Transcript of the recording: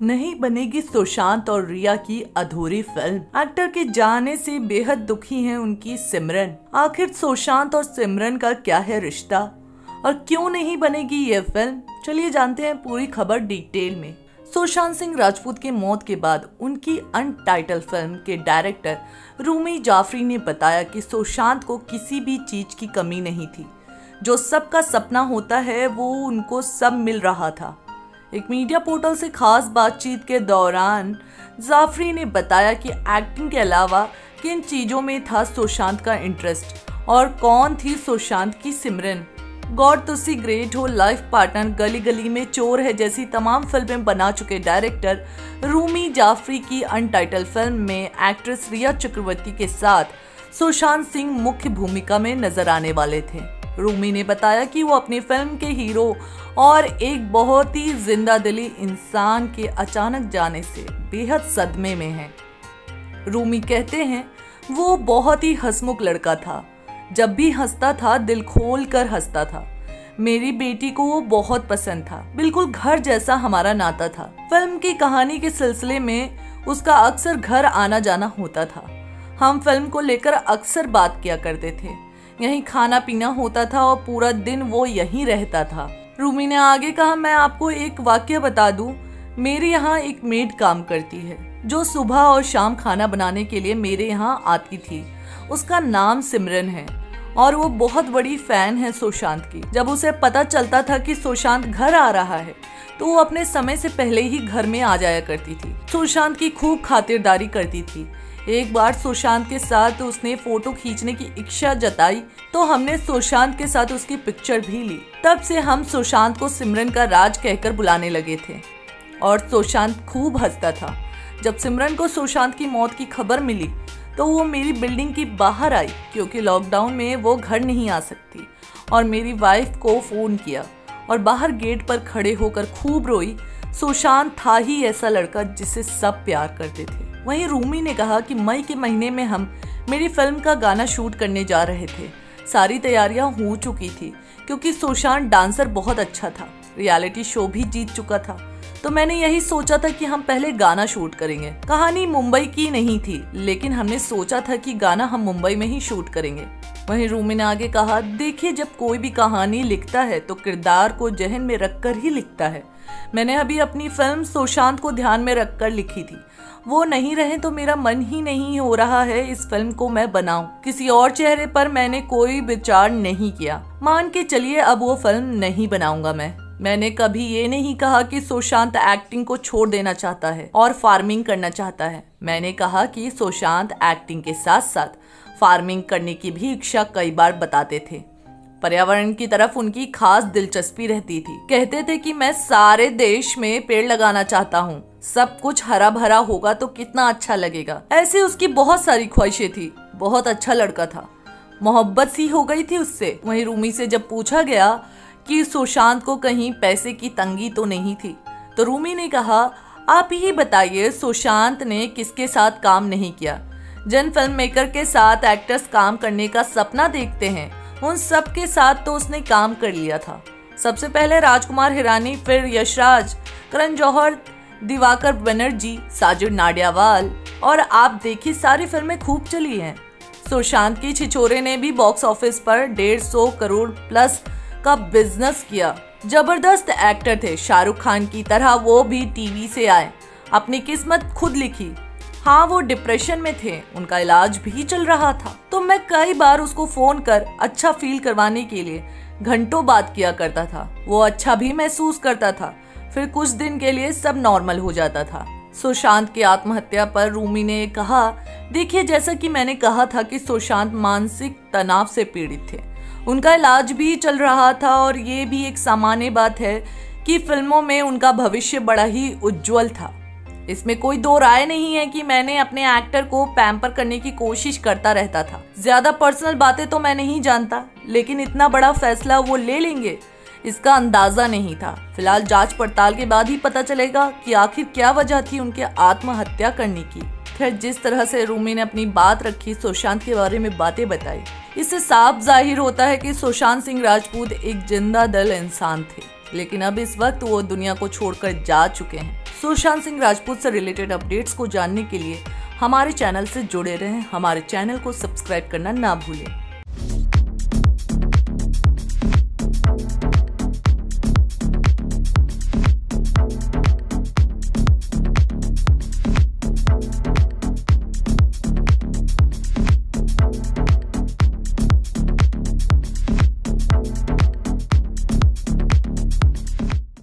नहीं बनेगी सुशांत और रिया की अधूरी फिल्म। एक्टर के जाने से बेहद दुखी हैं उनकी सिमरन। आखिर सुशांत और सिमरन का क्या है रिश्ता और क्यों नहीं बनेगी ये फिल्म, चलिए जानते हैं पूरी खबर डिटेल में। सुशांत सिंह राजपूत की मौत के बाद उनकी अनटाइटल फिल्म के डायरेक्टर रूमी जाफरी ने बताया कि सुशांत को किसी भी चीज की कमी नहीं थी। जो सबका सपना होता है वो उनको सब मिल रहा था। एक मीडिया पोर्टल से खास बातचीत के दौरान जाफरी ने बताया कि एक्टिंग के अलावा किन चीजों में था सुशांत का इंटरेस्ट और कौन थी सुशांत की सिमरन। गॉड तुसी ग्रेट हो, लाइफ पार्टनर, गली गली में चोर है जैसी तमाम फिल्में बना चुके डायरेक्टर रूमी जाफरी की अनटाइटल फिल्म में एक्ट्रेस रिया चक्रवर्ती के साथ सुशांत सिंह मुख्य भूमिका में नजर आने वाले थे। रूमी ने बताया कि वो अपनी फिल्म के हीरो और एक बहुत ही जिंदा दिली इंसान के अचानक जाने से बेहद सदमे में हैं। रूमी कहते हैं वो बहुत ही हंसमुख लड़का था, जब भी हंसता था दिल खोल कर हंसता था। मेरी बेटी को वो बहुत पसंद था, बिल्कुल घर जैसा हमारा नाता था। फिल्म की कहानी के सिलसिले में उसका अक्सर घर आना जाना होता था। हम फिल्म को लेकर अक्सर बात किया करते थे, यहीं खाना पीना होता था और पूरा दिन वो यहीं रहता था। रूमी ने आगे कहा, मैं आपको एक वाक्य बता दूं, मेरे यहाँ एक मेड काम करती है जो सुबह और शाम खाना बनाने के लिए मेरे यहाँ आती थी। उसका नाम सिमरन है और वो बहुत बड़ी फैन है सुशांत की। जब उसे पता चलता था कि सुशांत घर आ रहा है तो वो अपने समय से पहले ही घर में आ जाया करती थी। सुशांत की खूब खातिरदारी करती थी। एक बार सुशांत के साथ उसने फोटो खींचने की इच्छा जताई तो हमने सुशांत के साथ उसकी पिक्चर भी ली। तब से हम सुशांत को सिमरन का राज कहकर बुलाने लगे थे और सुशांत खूब हंसता था। जब सिमरन को सुशांत की मौत की खबर मिली तो वो मेरी बिल्डिंग की बाहर आई, क्योंकि लॉकडाउन में वो घर नहीं आ सकती, और मेरी वाइफ को फोन किया और बाहर गेट पर खड़े होकर खूब रोई। सुशांत था ही ऐसा लड़का जिसे सब प्यार करते थे। वहीं रूमी ने कहा कि मई के महीने में हम मेरी फिल्म का गाना शूट करने जा रहे थे। सारी तैयारियां हो चुकी थी क्योंकि सुशांत डांसर बहुत अच्छा था, रियलिटी शो भी जीत चुका था। तो मैंने यही सोचा था कि हम पहले गाना शूट करेंगे। कहानी मुंबई की नहीं थी, लेकिन हमने सोचा था कि गाना हम मुंबई में ही शूट करेंगे। वहीं रूमी ने आगे कहा, देखिए जब कोई भी कहानी लिखता है तो किरदार को जहन में रखकर ही लिखता है। मैंने अभी अपनी फिल्म सुशांत को ध्यान में रखकर लिखी थी। वो नहीं रहे तो मेरा मन ही नहीं हो रहा है इस फिल्म को मैं बनाऊं। किसी और चेहरे पर मैंने कोई विचार नहीं किया। मान के चलिए अब वो फिल्म नहीं बनाऊंगा मैंने कभी ये नहीं कहा कि सुशांत एक्टिंग को छोड़ देना चाहता है और फार्मिंग करना चाहता है। मैंने कहा कि सुशांत एक्टिंग के साथ साथ फार्मिंग करने की भी इच्छा कई बार बताते थे। पर्यावरण की तरफ उनकी खास दिलचस्पी रहती थी। कहते थे कि मैं सारे देश में पेड़ लगाना चाहता हूँ, सब कुछ हरा भरा होगा तो कितना अच्छा लगेगा। ऐसे उसकी बहुत सारी ख्वाहिशें थी। बहुत अच्छा लड़का था, मोहब्बत सी हो गई थी उससे। वहीं रूमी से जब पूछा गया कि सुशांत को कहीं पैसे की तंगी तो नहीं थी तो रूमी ने कहा, आप ही बताइए सुशांत ने किसके साथ काम नहीं किया। जिन फिल्म मेकर के साथ एक्टर्स काम करने का सपना देखते हैं उन सब के साथ तो उसने काम कर लिया था। सबसे पहले राजकुमार हिरानी, फिर यशराज, करण जौहर, दिवाकर बनर्जी, साजिद नाडियावाल, और आप देखिए सारी फिल्में खूब चली हैं। सुशांत की छिछोरे ने भी बॉक्स ऑफिस पर 150 करोड़ प्लस का बिजनेस किया। जबरदस्त एक्टर थे। शाहरुख खान की तरह वो भी टीवी से आए, अपनी किस्मत खुद लिखी। हाँ, वो डिप्रेशन में थे, उनका इलाज भी चल रहा था। तो मैं कई बार उसको फोन कर अच्छा फील करवाने के लिए घंटों बात किया करता था। वो अच्छा भी महसूस करता था, फिर कुछ दिन के लिए सब नॉर्मल हो जाता था। सुशांत की आत्महत्या पर रूमी ने कहा, देखिए जैसा कि मैंने कहा था कि सुशांत मानसिक तनाव से पीड़ित थे, उनका इलाज भी चल रहा था और ये भी एक सामान्य बात है कि फिल्मों में उनका भविष्य बड़ा ही उज्जवल था। इसमें कोई दो राय नहीं है कि मैंने अपने एक्टर को पैम्पर करने की कोशिश करता रहता था। ज्यादा पर्सनल बातें तो मैं नहीं जानता, लेकिन इतना बड़ा फैसला वो ले लेंगे इसका अंदाजा नहीं था। फिलहाल जांच पड़ताल के बाद ही पता चलेगा कि आखिर क्या वजह थी उनके आत्महत्या करने की। फिर जिस तरह से रूमी ने अपनी बात रखी, सुशांत के बारे में बातें बताई, इससे साफ जाहिर होता है कि सुशांत सिंह राजपूत एक जिंदा दिल इंसान थे, लेकिन अब इस वक्त वो दुनिया को छोड़कर जा चुके हैं। सुशांत सिंह राजपूत से रिलेटेड अपडेट्स को जानने के लिए हमारे चैनल से जुड़े रहें। हमारे चैनल को सब्सक्राइब करना ना भूलें।